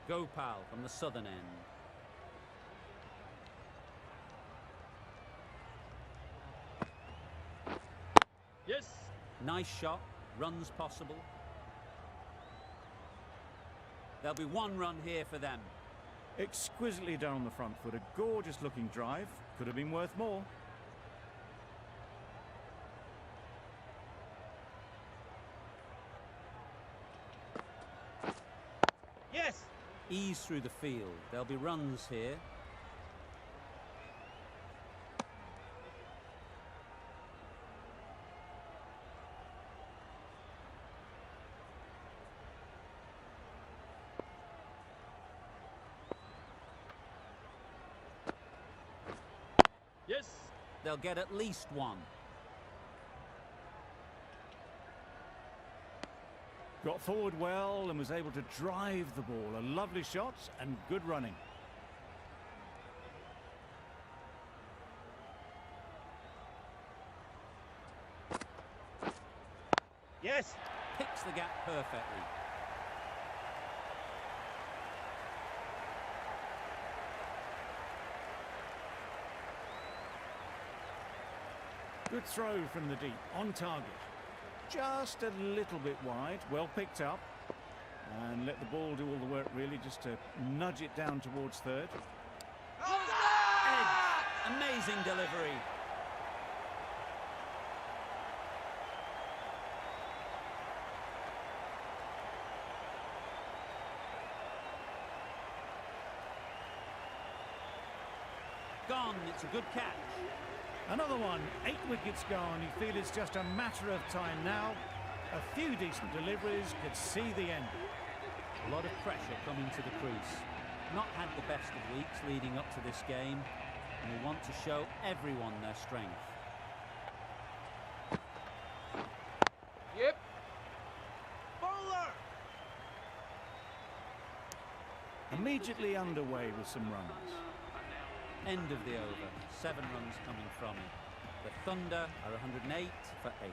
Gopal from the southern end. Yes. Nice shot. Runs possible. There'll be one run here for them. Exquisitely done on the front foot. A gorgeous looking drive. Could have been worth more. Yes. Ease through the field. There'll be runs here. Yes. They'll get at least one. Got forward well and was able to drive the ball. A lovely shot and good running. Yes. Picks the gap perfectly. Good throw from the deep, on target. Just a little bit wide, well picked up. And let the ball do all the work really, just to nudge it down towards third. Edge. Amazing delivery. Gone, it's a good catch. Another one, 8 wickets gone. You feel it's just a matter of time now. A few decent deliveries could see the end. A lot of pressure coming to the crease. Not had the best of weeks leading up to this game, and they want to show everyone their strength. Yep. Bowler. Immediately underway with some runs. End of the over. 7 runs coming from it. The Thunder are 108 for 8.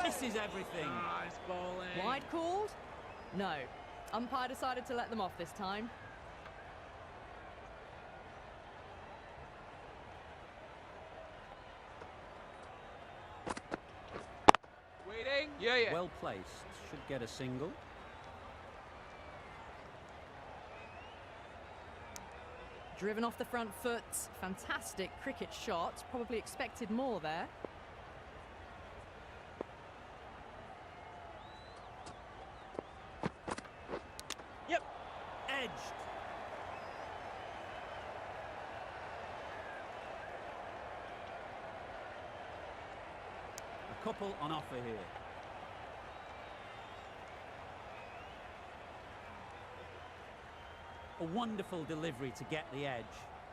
Misses everything. Nice bowling. Wide called? No. Umpire decided to let them off this time. Waiting. Yeah. Well placed. Should get a single. Driven off the front foot. Fantastic cricket shot. Probably expected more there. Yep. Edged. A couple on offer here. A wonderful delivery to get the edge.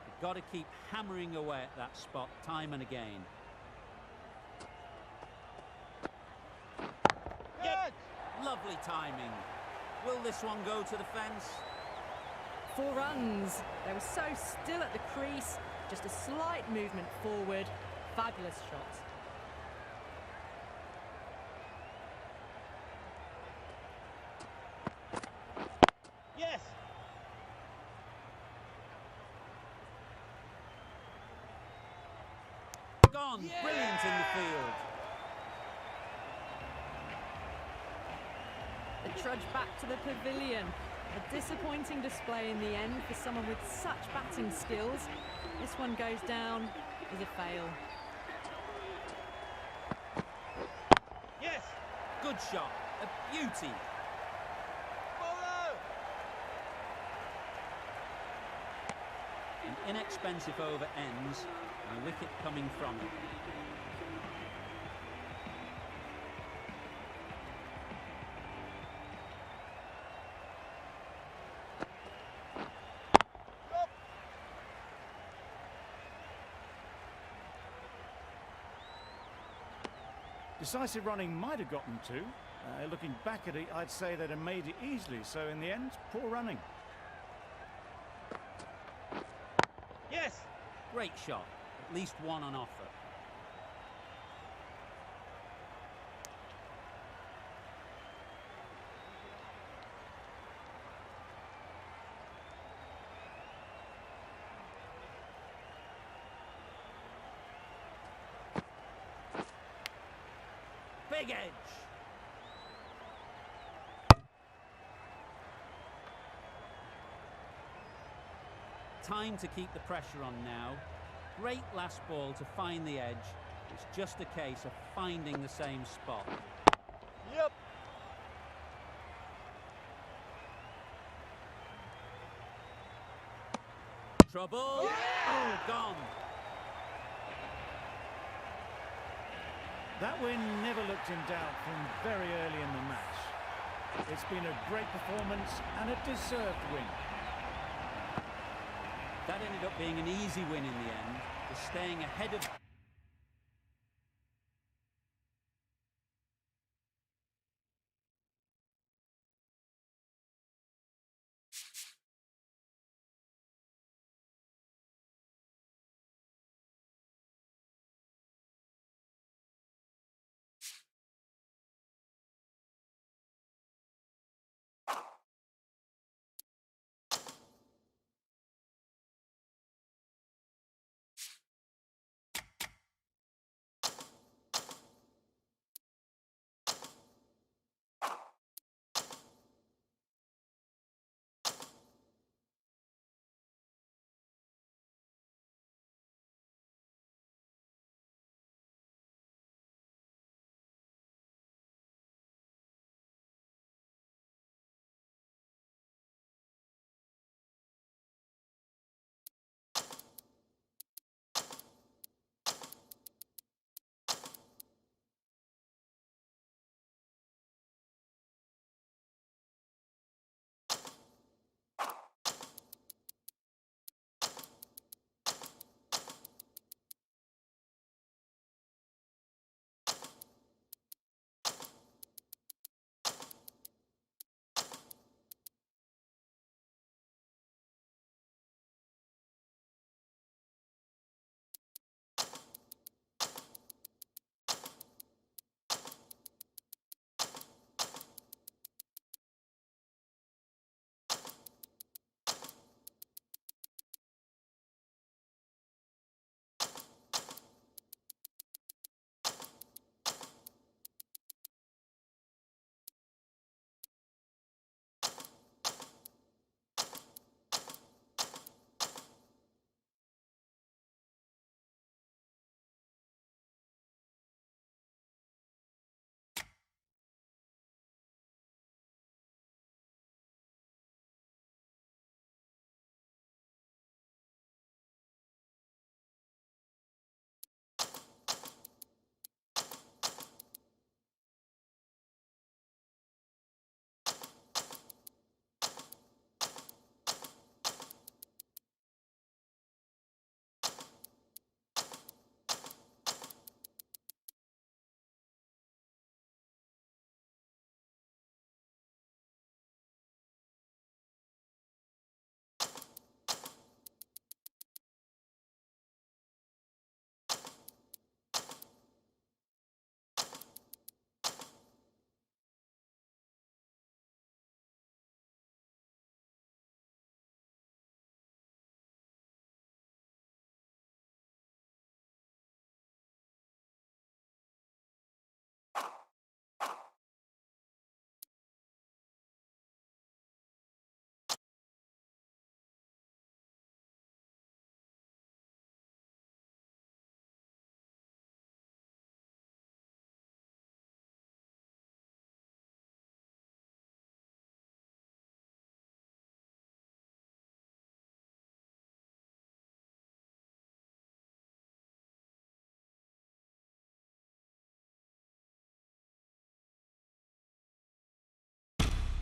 You've got to keep hammering away at that spot time and again. Good. Lovely timing. Will this one go to the fence? 4 runs. They were so still at the crease. Just a slight movement forward. Fabulous shot. Yes. Gone. Brilliant in the field. The trudge back to the pavilion. A disappointing display in the end for someone with such batting skills. This one goes down as a fail. Yes. Good shot. A beauty. Bowler. An inexpensive over ends and a wicket coming from it. Decisive running might have gotten 2. Looking back at it, I'd say they'd have made it easily. So in the end, poor running. Yes. Great shot. At least one on offer. leg edge. Time to keep the pressure on now. Great last ball to find the edge. It's just a case of finding the same spot. Yep. Trouble. Yeah! Oh, gone. That win never looked in doubt from very early in the match. It's been a great performance and a deserved win. That ended up being an easy win in the end, just staying ahead of...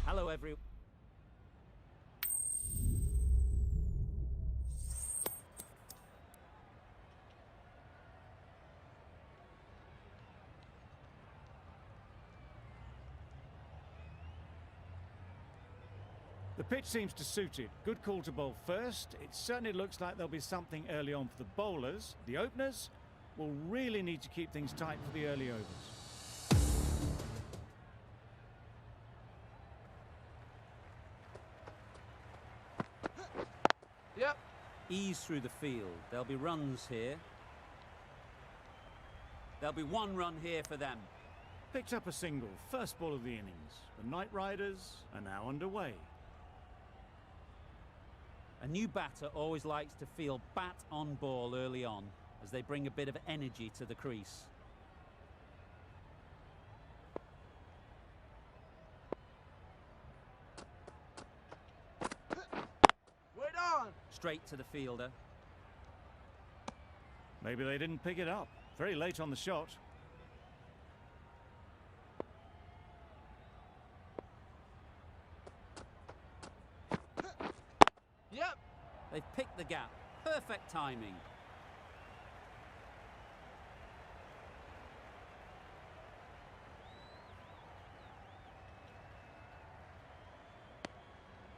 Hello, everyone. The pitch seems to suit it. Good call to bowl first. It certainly looks like there'll be something early on for the bowlers. The openers will really need to keep things tight for the early overs. Yep. Ease through the field. There'll be runs here. There'll be one run here for them. Picked up a single, first ball of the innings. The Knight Riders are now underway. A new batter always likes to feel bat on ball early on, as they bring a bit of energy to the crease. Wait on! Straight to the fielder. Maybe they didn't pick it up. Very late on the shot. Yep! They've picked the gap. Perfect timing.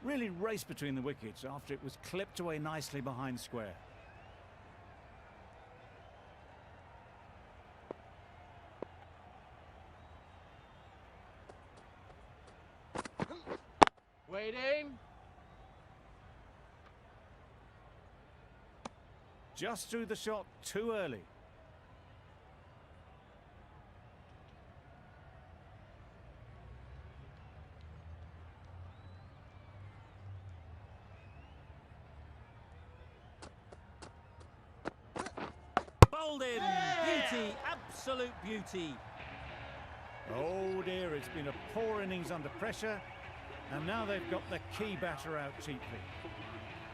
Really raced between the wickets after it was clipped away nicely behind square. Waiting! Just threw the shot too early. Bowled in! Beauty! Absolute beauty! Oh dear, it's been a poor innings under pressure, and now they've got the key batter out cheaply.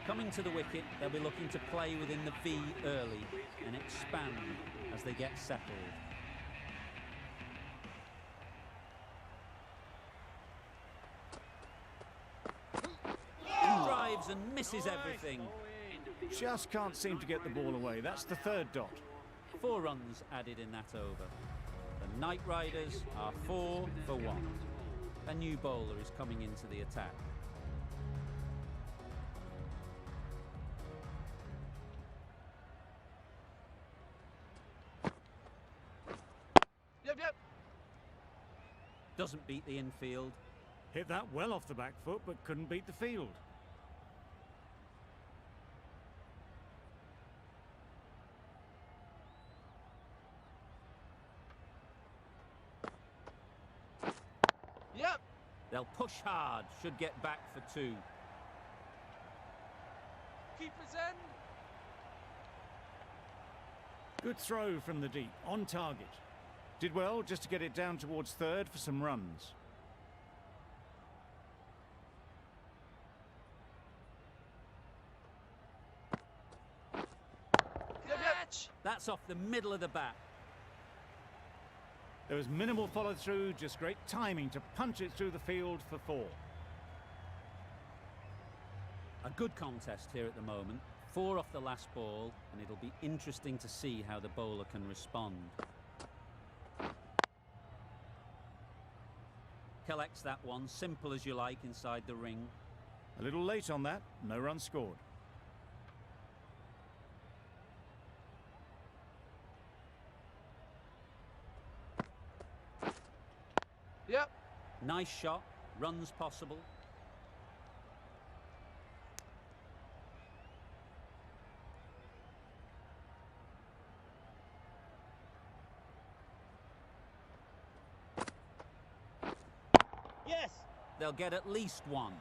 Coming to the wicket, they'll be looking to play within the V early and expand as they get settled. Drives and misses everything. Just can't seem to get the ball away. That's the third dot. 4 runs added in that over. The Knight Riders are 4 for 1. A new bowler is coming into the attack. Yep! Doesn't beat the infield. Hit that well off the back foot, but couldn't beat the field. Yep! They'll push hard, should get back for 2. Keeper's end! Good throw from the deep, on target. Did well just to get it down towards third for some runs. Catch! That's off the middle of the bat. There was minimal follow through, just great timing to punch it through the field for 4. A good contest here at the moment. 4 off the last ball, and it'll be interesting to see how the bowler can respond. Collects that one, simple as you like, inside the ring. A little late on that, no run scored. Yep! Nice shot, runs possible. Yes! They'll get at least 1.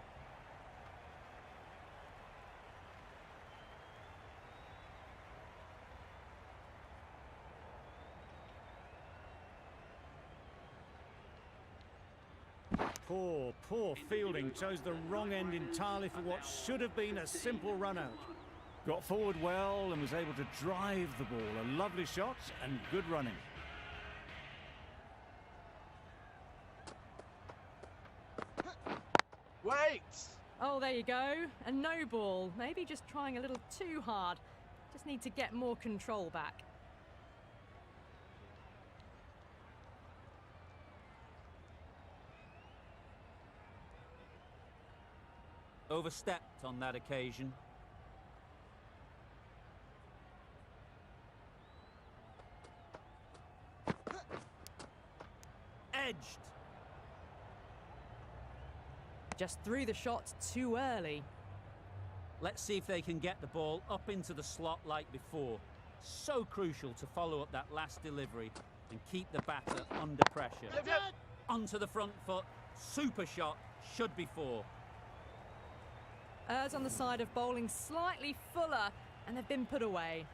Poor fielding, chose the wrong end entirely for what should have been a simple run out. Got forward well and was able to drive the ball. A lovely shot and good running. Wait! Oh, there you go. A no ball. Maybe just trying a little too hard. Just need to get more control back. Overstepped on that occasion. Edged. Just threw the shot too early. Let's see if they can get the ball up into the slot like before. So crucial to follow up that last delivery and keep the batter under pressure. Yep, yep. Onto the front foot. Super shot. Should be 4. Errs on the side of bowling slightly fuller, and they've been put away.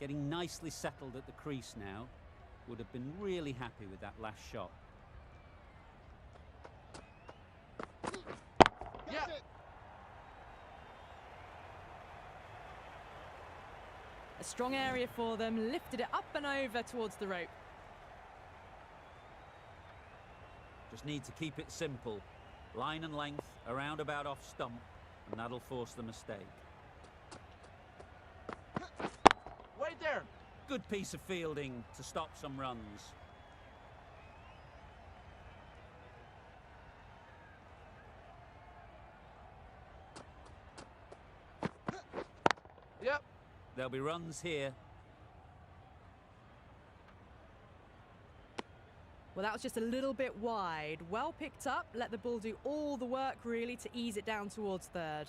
Getting nicely settled at the crease now. Would have been really happy with that last shot. Yeah. A strong area for them, lifted it up and over towards the rope. Just need to keep it simple. Line and length, around about off stump, and that'll force the mistake. Wait there. Good piece of fielding to stop some runs. Yep. There'll be runs here. Well, that was just a little bit wide. Well picked up, let the ball do all the work really to ease it down towards third.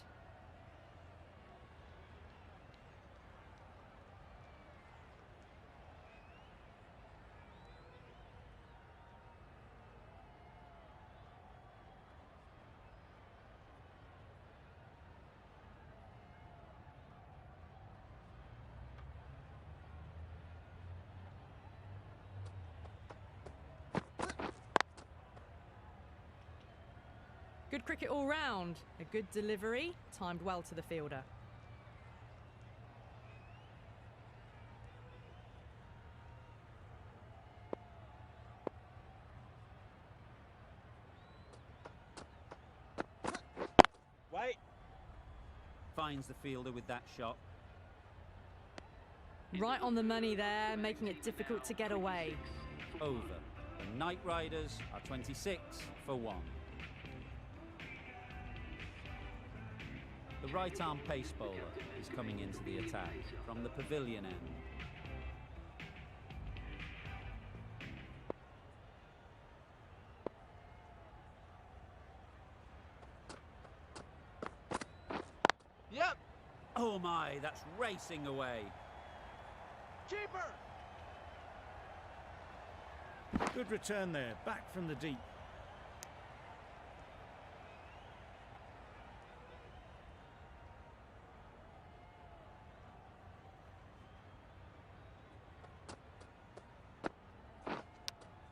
Good cricket all round. A good delivery, timed well to the fielder. Wait. Finds the fielder with that shot. Right on the money there, making it difficult to get away. Over. The Knight Riders are 26 for 1. The right-arm pace bowler is coming into the attack from the pavilion end. Yep. Oh my, that's racing away. Keeper. Good return there, back from the deep.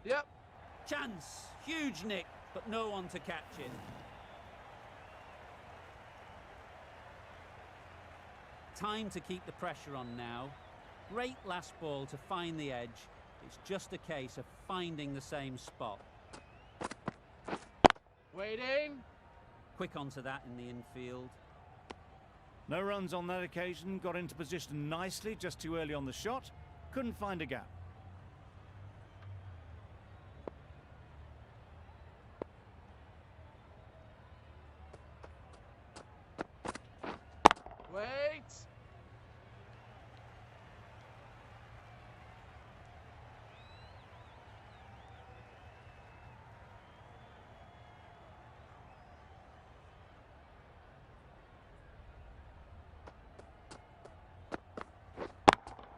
Yep. Chance, huge nick, but no one to catch it. Time to keep the pressure on now. Great last ball to find the edge. It's just a case of finding the same spot. Waiting. Quick onto that in the infield. No runs on that occasion, got into position nicely, just too early on the shot. Couldn't find a gap. Wait.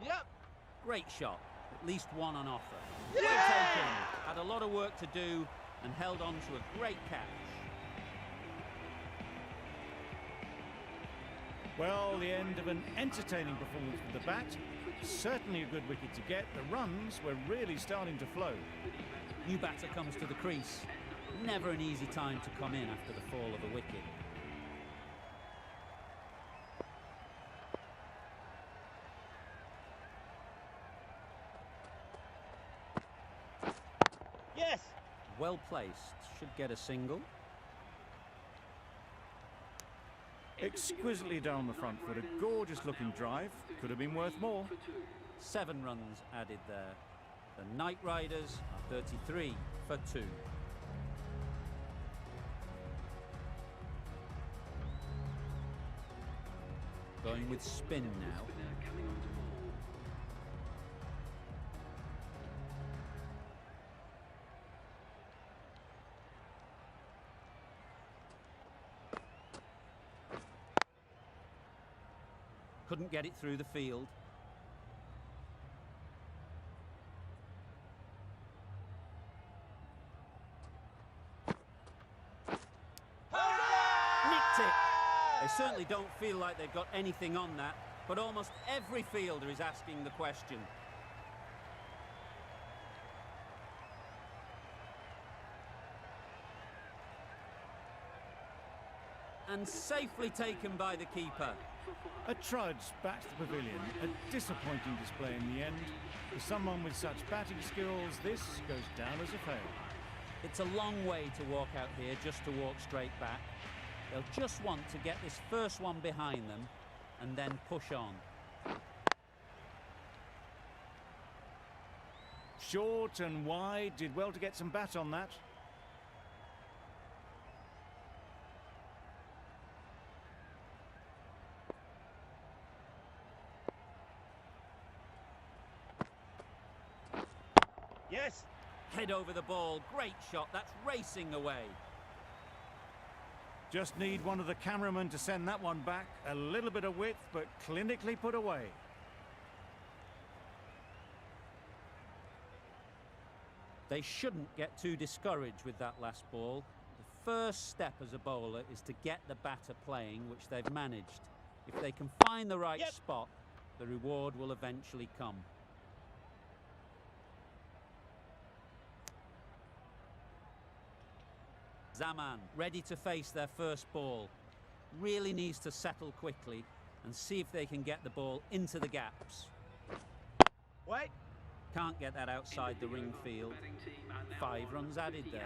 Yep. Great shot, at least one on offer. Yeah! Well taken. Had a lot of work to do and held on to a great catch. Well, the end of an entertaining performance with the bat. Certainly a good wicket to get. The runs were really starting to flow. New batter comes to the crease. Never an easy time to come in after the fall of a wicket. Yes. Well placed, should get a single. Exquisitely down the front foot, a gorgeous looking drive. Could have been worth more. 7 runs added there. The Knight Riders are 33 for 2. Going with spin now. Couldn't get it through the field. Nicked it. They certainly don't feel like they've got anything on that, but almost every fielder is asking the question. And safely taken by the keeper. A trudge back to the pavilion. A disappointing display in the end. For someone with such batting skills, this goes down as a fail. It's a long way to walk out here just to walk straight back. They'll just want to get this first one behind them and then push on. Short and wide, did well to get some bat on that. Yes. Head over the ball, great shot, that's racing away. Just need one of the cameramen to send that one back. A little bit of width, but clinically put away. They shouldn't get too discouraged with that last ball. The first step as a bowler is to get the batter playing, which they've managed. If they can find the right spot, the reward will eventually come. Zaman, ready to face their first ball. Really needs to settle quickly and see if they can get the ball into the gaps. Wait. Can't get that outside the ring field. 5 runs added there.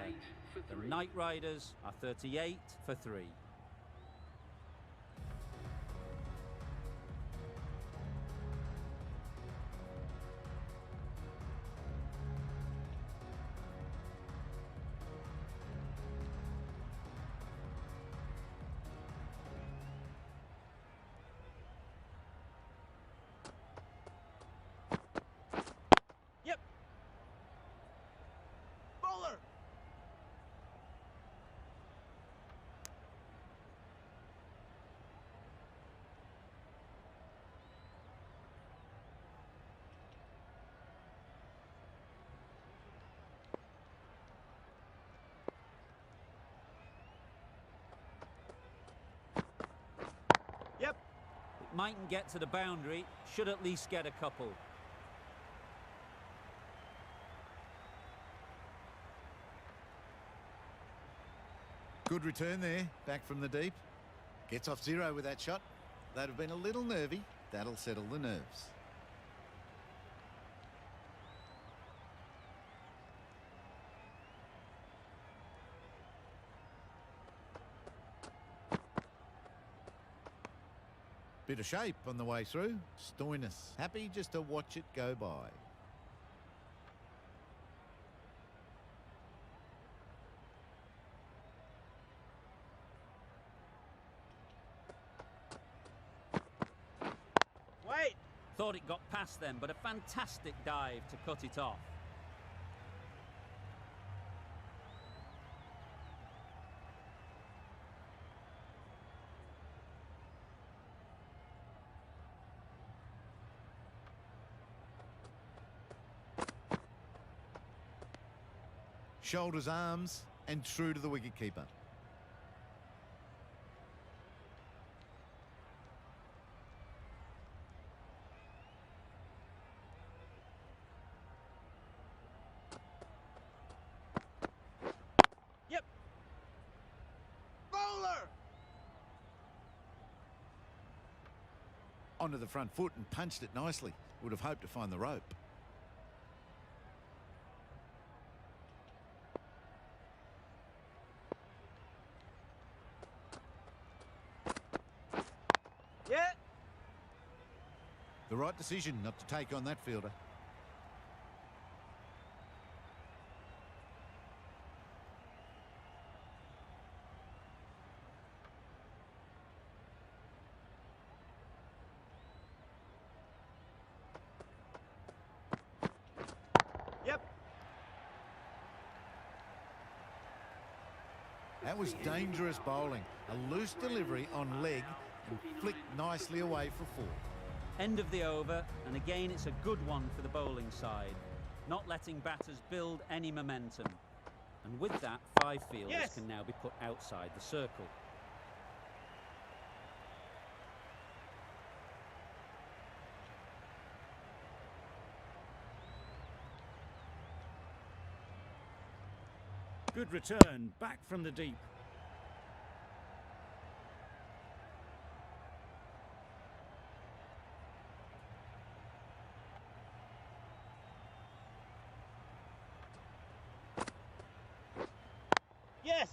The Knight Riders are 38 for 3. Mightn't get to the boundary, should at least get a couple. Good return there, back from the deep. Gets off 0 with that shot. They'd have been a little nervy. That'll settle the nerves. Bit of shape on the way through. Stoinis happy just to watch it go by. Wait. Thought it got past them, but a fantastic dive to cut it off. Shoulders, arms, and true to the wicketkeeper. Yep. Bowler. Onto the front foot and punched it nicely. Would have hoped to find the rope. The right decision not to take on that fielder. Yep. That was dangerous bowling. A loose delivery on leg and flicked nicely away for 4. End of the over, and again it's a good one for the bowling side, not letting batters build any momentum. And with that, 5 fielders Yes. can now be put outside the circle. Good return, back from the deep. Yes.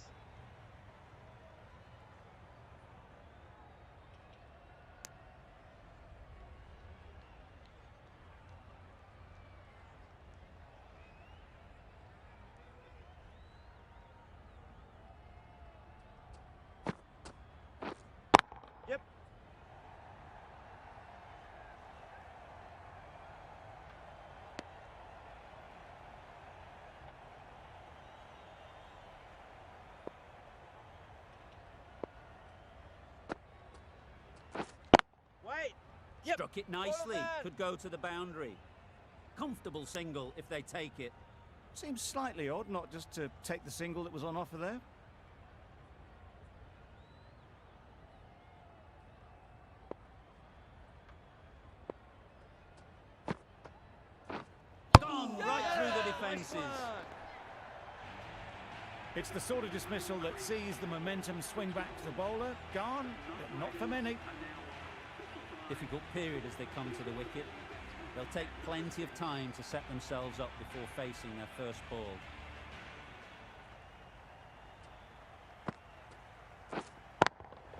Yep. Wait. Yep. Struck it Ball nicely, man. could go to the boundary. Comfortable single if they take it. Seems slightly odd not just to take the single that was on offer there. Gone right through the defences. It's the sort of dismissal that sees the momentum swing back to the bowler. Gone, but not for many. Difficult period as they come to the wicket. They'll take plenty of time to set themselves up before facing their first ball.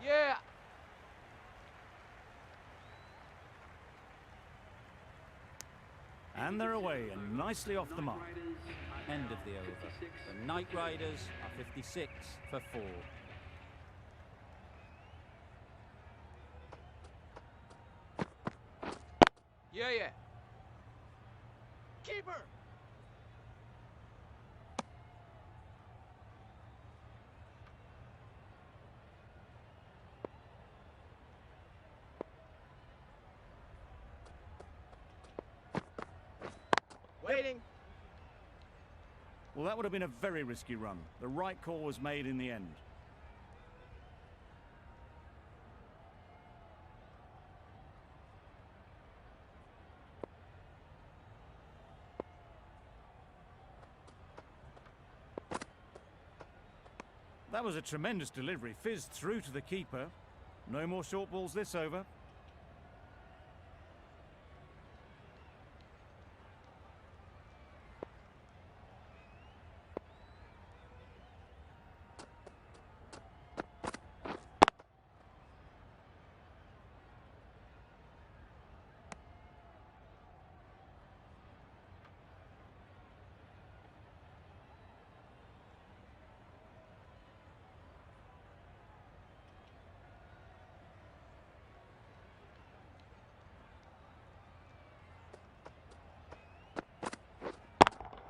Yeah. And they're away and nicely off the mark. End of the over. The Night Riders are 56 for 4. Yeah, yeah. Keeper. Waiting. Well, that would have been a very risky run. The right call was made in the end. That was a tremendous delivery, fizzed through to the keeper. No more short balls this over.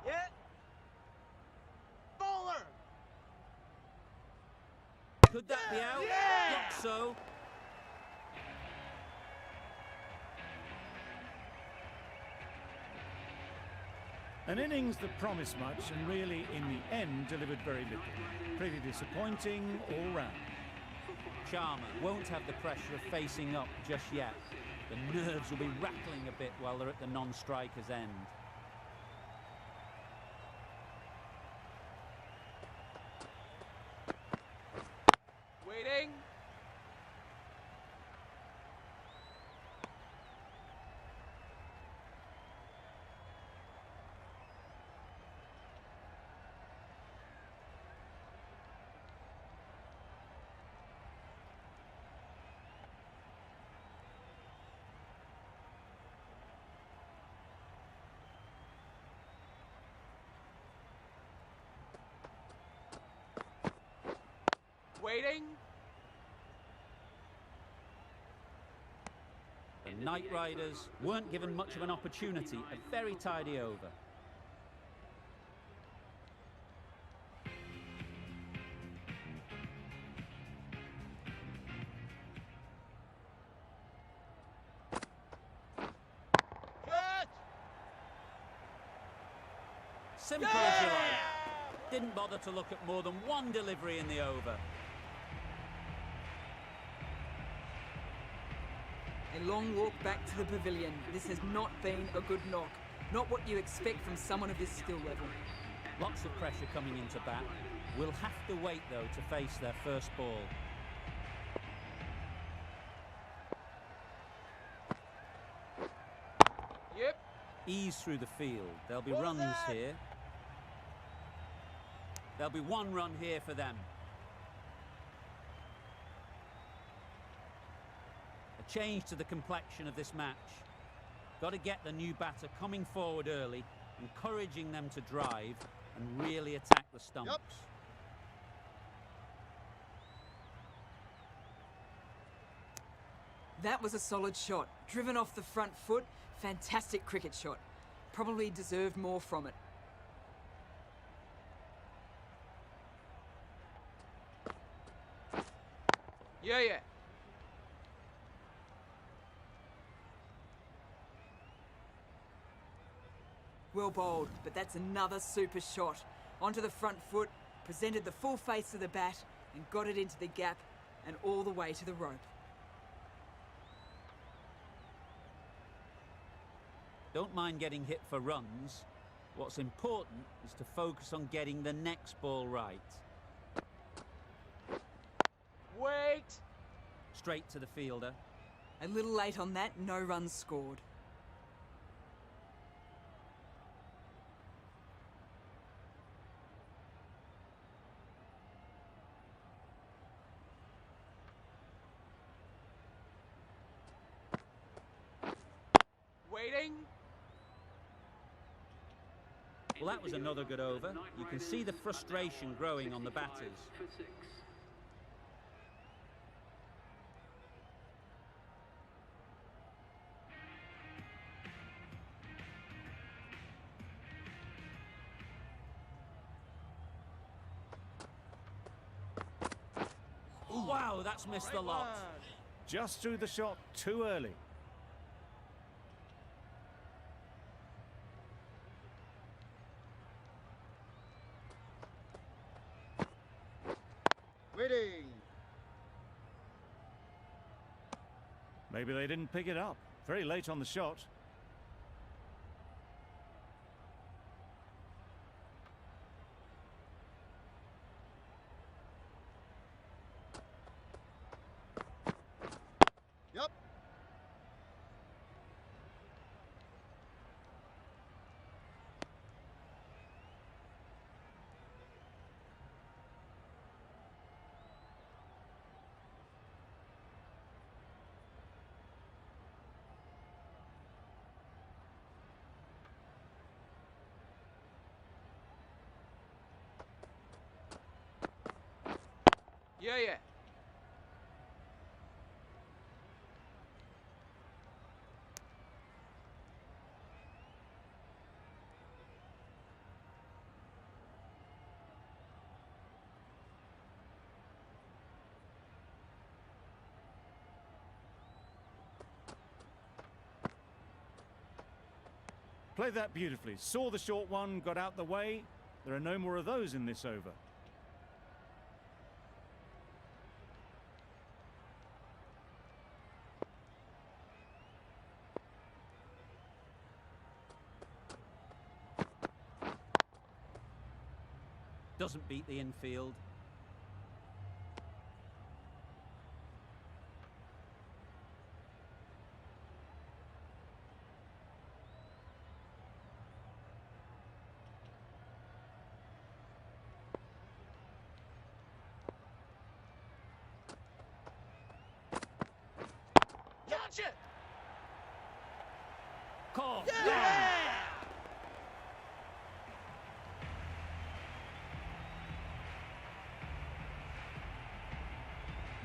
Yeah. Bowler. Could that be out? Yeah! Not so. An innings that promised much and really, in the end, delivered very little. Pretty disappointing all round. Sharma won't have the pressure of facing up just yet. The nerves will be rattling a bit while they're at the non-striker's end. Waiting. Waiting. The Night Riders weren't given much of an opportunity. A very tidy over. Simple as you like. Didn't bother to look at more than one delivery in the over. A long walk back to the pavilion. This has not been a good knock. Not what you expect from someone of this skill level. Lots of pressure coming into bat. Will have to wait, though, to face their first ball. Yep. Ease through the field. There'll be What was runs that? here. There'll be one run here for them. A change to the complexion of this match. Got to get the new batter coming forward early, encouraging them to drive and really attack the stumps. Yep. That was a solid shot. Driven off the front foot. Fantastic cricket shot. Probably deserved more from it. Yeah. Well bowled, but that's another super shot. Onto the front foot, presented the full face of the bat and got it into the gap and all the way to the rope. Don't mind getting hit for runs. What's important is to focus on getting the next ball right. Wait. Straight to the fielder. A little late on that, no runs scored. Waiting. Well, that was another good over. You can see the frustration growing on the batters. Wow, that's missed the lot. Just threw the shot too early. Waiting. Maybe they didn't pick it up. Very late on the shot. Yep. Yeah. Played that beautifully. Saw the short one, got out the way. There are no more of those in this over. Doesn't beat the infield. Gotcha. Call.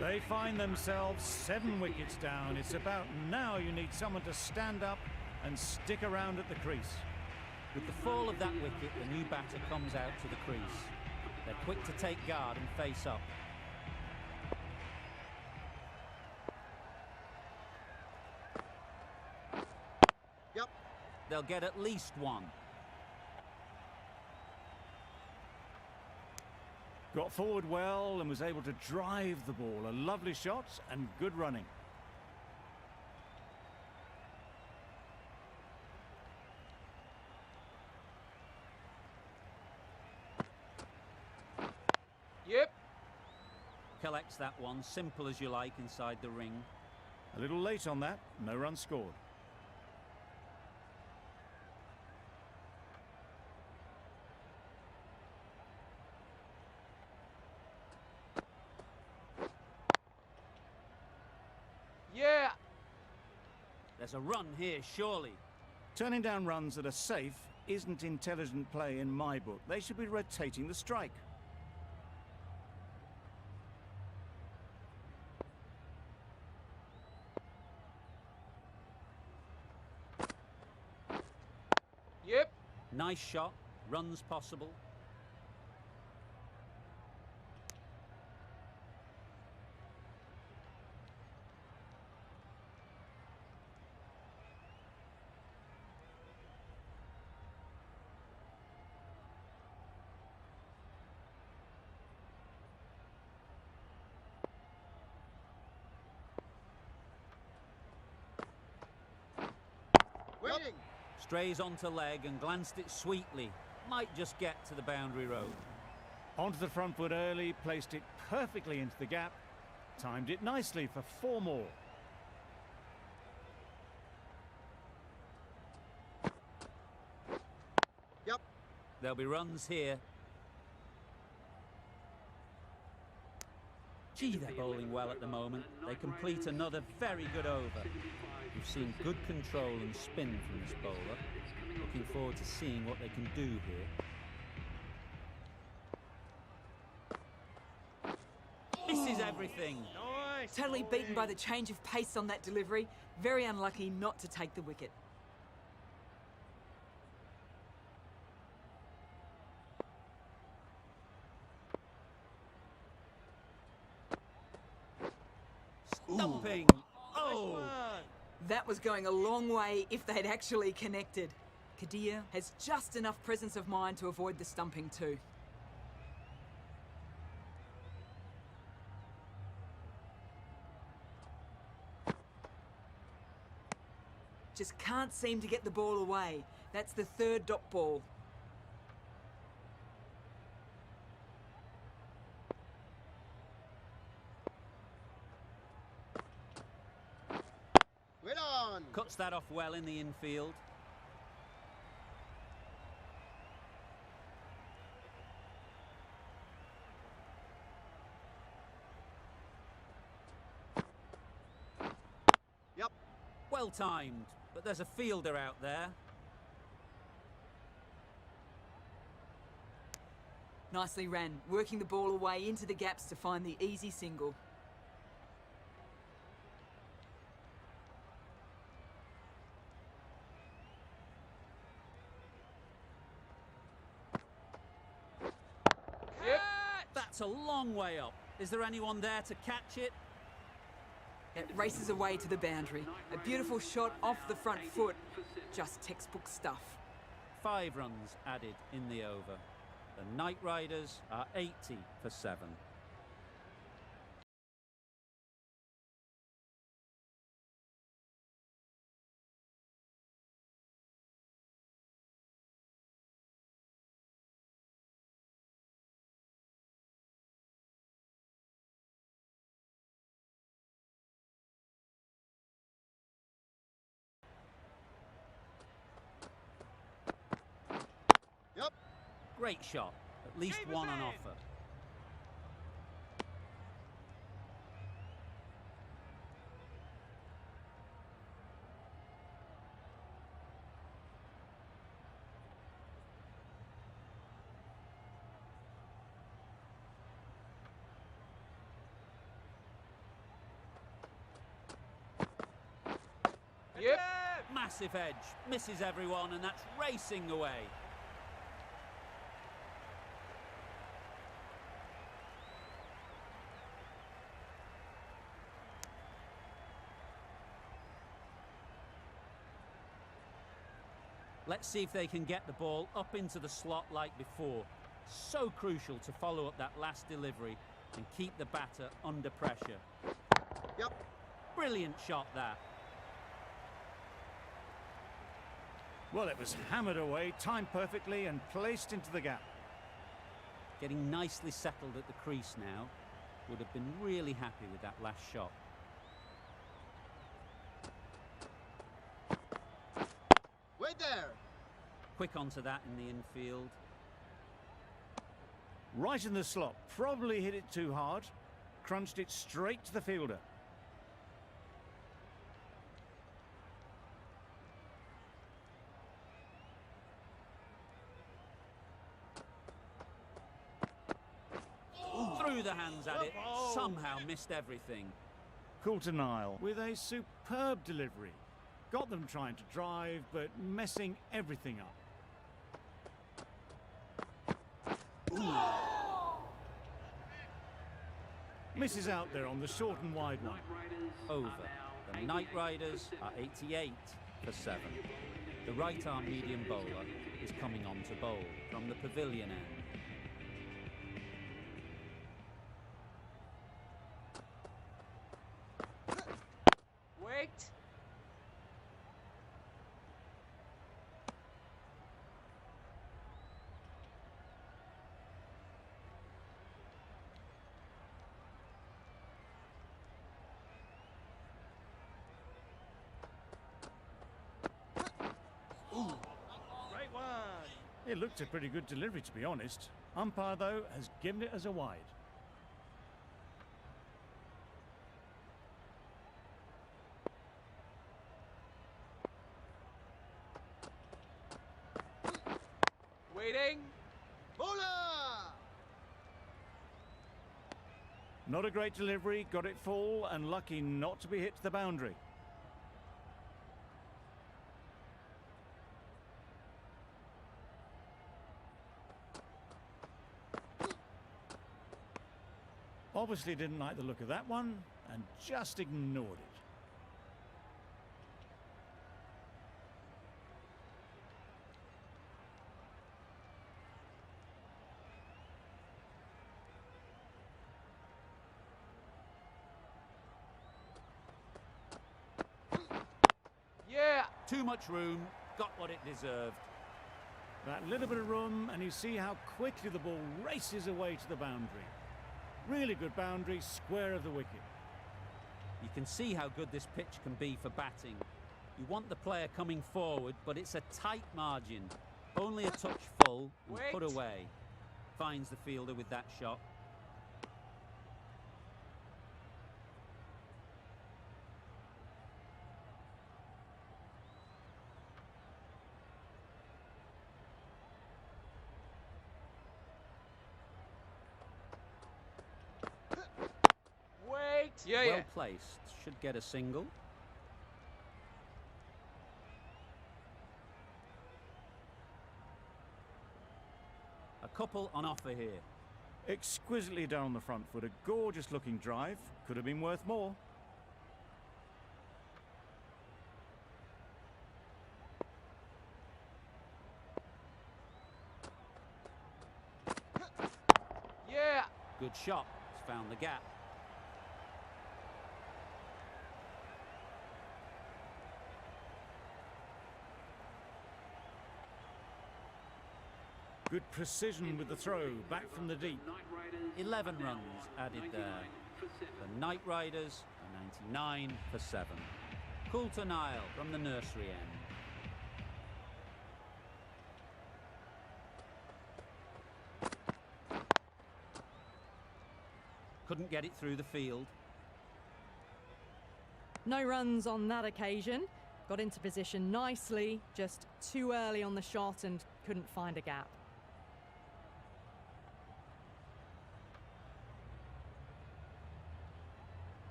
They find themselves 7 wickets down. It's about now you need someone to stand up and stick around at the crease. With the fall of that wicket, the new batter comes out to the crease. They're quick to take guard and face up. Yep. They'll get at least one. Got forward well and was able to drive the ball. A lovely shot and good running. Yep. Collects that one, simple as you like, inside the ring. A little late on that, no run scored. Yeah. There's a run here, surely. Turning down runs that are safe isn't intelligent play in my book. They should be rotating the strike. Yep. Nice shot, runs possible. Waiting. Strays onto leg and glanced it sweetly. Might just get to the boundary road. Onto the front foot early, placed it perfectly into the gap. Timed it nicely for 4 more. Yep. There'll be runs here. Gee, they're bowling well at the moment. They complete another very good over. We've seen good control and spin from this bowler. Looking forward to seeing what they can do here. Misses everything. Nice. Totally beaten by the change of pace on that delivery. Very unlucky not to take the wicket. Stumping. Oh! That was going a long way if they'd actually connected. Kadir has just enough presence of mind to avoid the stumping too. Just can't seem to get the ball away. That's the 3rd dot ball. Wait on. Cuts that off well in the infield. Yep. Well timed, but there's a fielder out there. Nicely ran, working the ball away into the gaps to find the easy single. Yep. That's a long way up. Is there anyone there to catch it? It races away to the boundary. A beautiful shot off the front foot. Just textbook stuff. 5 runs added in the over. The Knight Riders are 80 for 7. Yep. Great shot. At least one on offer. Yep. Massive edge. Misses everyone, and that's racing away. Let's see if they can get the ball up into the slot like before. So crucial to follow up that last delivery and keep the batter under pressure. Yep. Brilliant shot, that. Well, it was hammered away, timed perfectly and placed into the gap. Getting nicely settled at the crease now. Would have been really happy with that last shot. Wait there. Quick onto that in the infield. Right in the slot, probably hit it too hard. Crunched it straight to the fielder. Through the hands at it, somehow missed everything. Coulter-Nile with a superb delivery. Got them trying to drive, but messing everything up. Misses out there on the short and wide one. Over. The Night Riders are 88 for 7. The right-arm medium bowler is coming on to bowl from the pavilion end. Wait. Right one. It looked a pretty good delivery, to be honest. Umpire, though, has given it as a wide. Waiting. Bowler. Not a great delivery, got it full and lucky not to be hit to the boundary. Obviously didn't like the look of that one and just ignored it. Yeah. Too much room, got what it deserved. That little bit of room, and you see how quickly the ball races away to the boundary. Really good boundary, square of the wicket. You can see how good this pitch can be for batting. You want the player coming forward, but it's a tight margin. Only a touch full and Wait. put away. Finds the fielder with that shot. Wait. Yeah, Well placed. Should get a single. A couple on offer here. Exquisitely down the front foot, a gorgeous looking drive. Could have been worth more. Yeah. Good shot. It's found the gap. Good precision with the throw, back from the deep. 11 runs added there. The Night Riders are 99 for 7. Coulter-Nile from the nursery end. Couldn't get it through the field. No runs on that occasion. Got into position nicely, just too early on the shot and couldn't find a gap.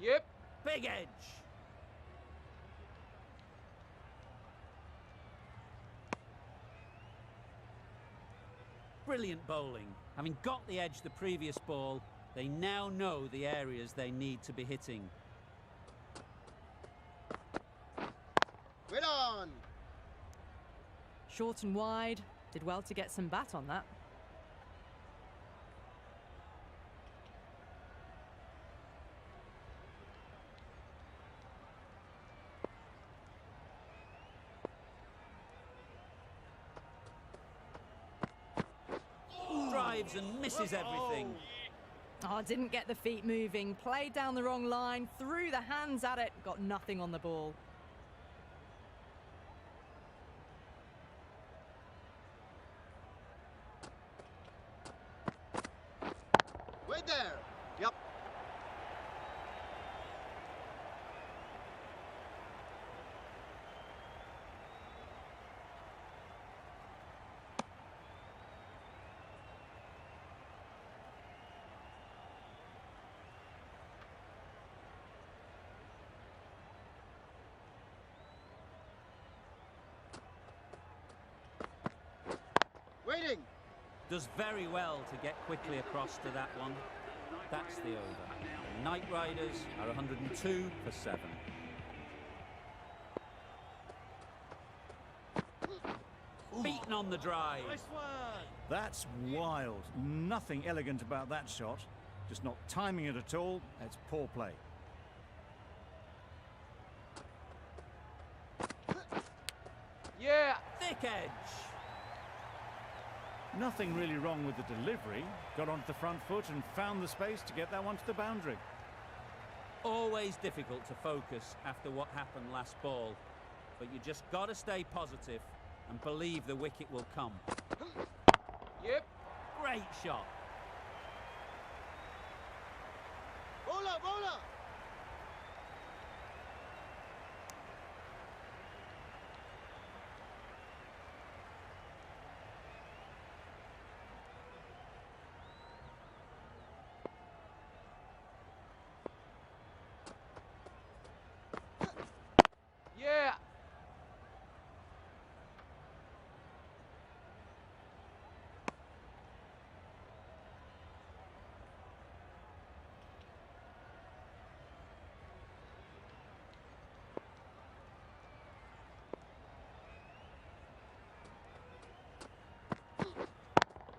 Yep. Big edge. Brilliant bowling. Having got the edge the previous ball, they now know the areas they need to be hitting. Wait on. Short and wide. Did well to get some bat on that. Drives and misses everything. Oh, didn't get the feet moving. Played down the wrong line. Threw the hands at it. Got nothing on the ball. Wait there. Yep. Waiting. Does very well to get quickly across to that one. That's the over. The Knight Riders are 102 for 7. Beaten on the drive. That's wild. Nothing elegant about that shot. Just not timing it at all. It's poor play. Yeah. Thick edge. Nothing really wrong with the delivery. Got onto the front foot and found the space to get that one to the boundary. Always difficult to focus after what happened last ball. But you just got to stay positive and believe the wicket will come. Yep. Great shot. Bowler, bowler. Yeah.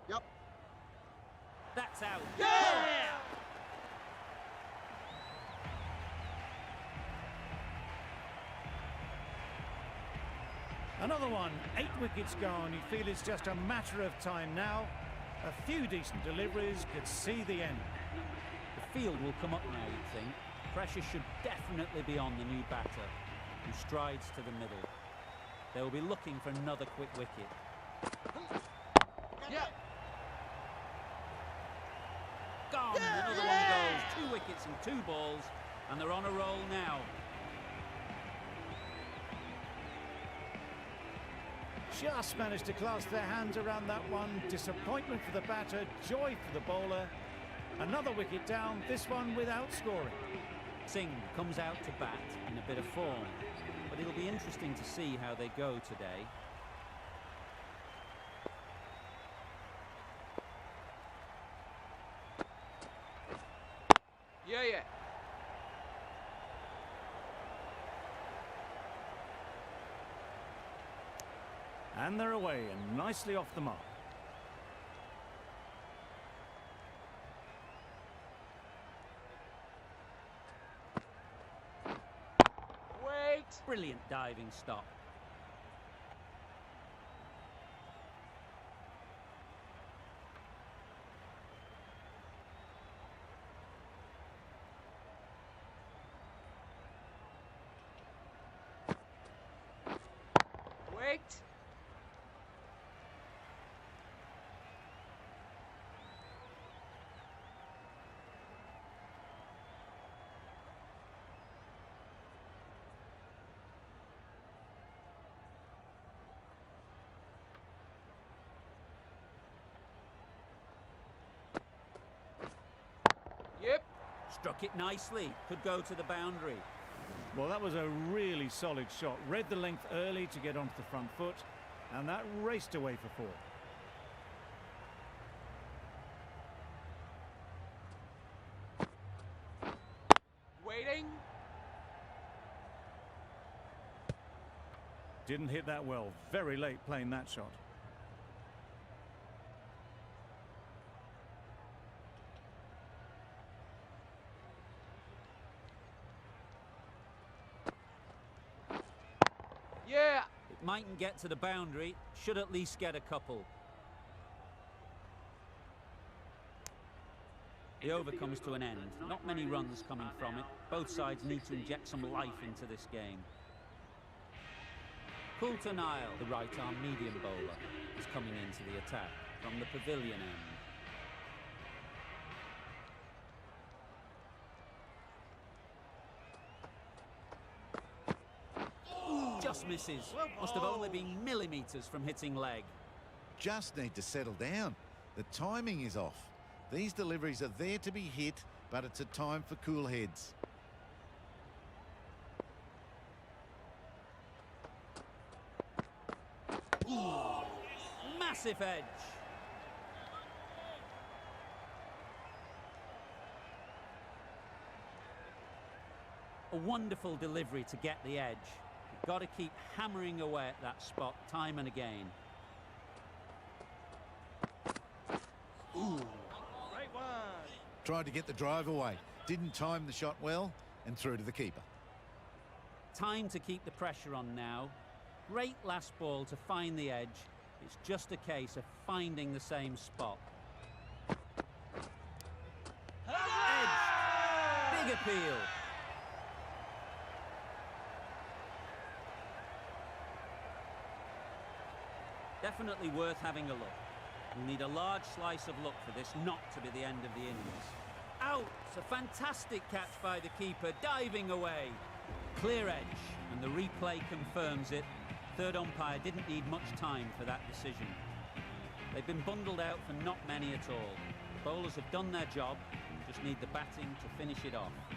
Yep. That's out. Yeah. Another one. 8 wickets gone. You feel it's just a matter of time now. A few decent deliveries could see the end. The field will come up now, you'd think. Pressure should definitely be on the new batter, who strides to the middle. They will be looking for another quick wicket. Yeah. Gone! Another one goes. 2 wickets and 2 balls, and they're on a roll now. Just managed to clasp their hands around that one. Disappointment for the batter, joy for the bowler. Another wicket down, this one without scoring. Singh comes out to bat in a bit of form, but it'll be interesting to see how they go today. Yeah, yeah. And they're away and nicely off the mark. Wait. Brilliant diving stop. Wait. Yep. Struck it nicely. Could go to the boundary. Well, that was a really solid shot. Read the length early to get onto the front foot, and that raced away for 4. Waiting. Didn't hit that well. Very late playing that shot. Yeah. It mightn't get to the boundary, should at least get a couple. The over comes to an end. Not many runs coming from it. Both sides need to inject some life into this game. Nile, the right-arm medium bowler, is coming into the attack from the pavilion end. Just misses. Must have only been millimetres from hitting leg. Just need to settle down. The timing is off. These deliveries are there to be hit, but it's a time for cool heads. Massive edge. A wonderful delivery to get the edge. You've got to keep hammering away at that spot time and again. Great one. Tried to get the drive away. Didn't time the shot well and through to the keeper. Time to keep the pressure on now. Great last ball to find the edge. It's just a case of finding the same spot. Edge. Big appeal. Definitely worth having a look. You'll need a large slice of luck for this not to be the end of the innings. Out! A fantastic catch by the keeper, diving away. Clear edge, and the replay confirms it. Third umpire didn't need much time for that decision. They've been bundled out for not many at all. The bowlers have done their job, just need the batting to finish it off.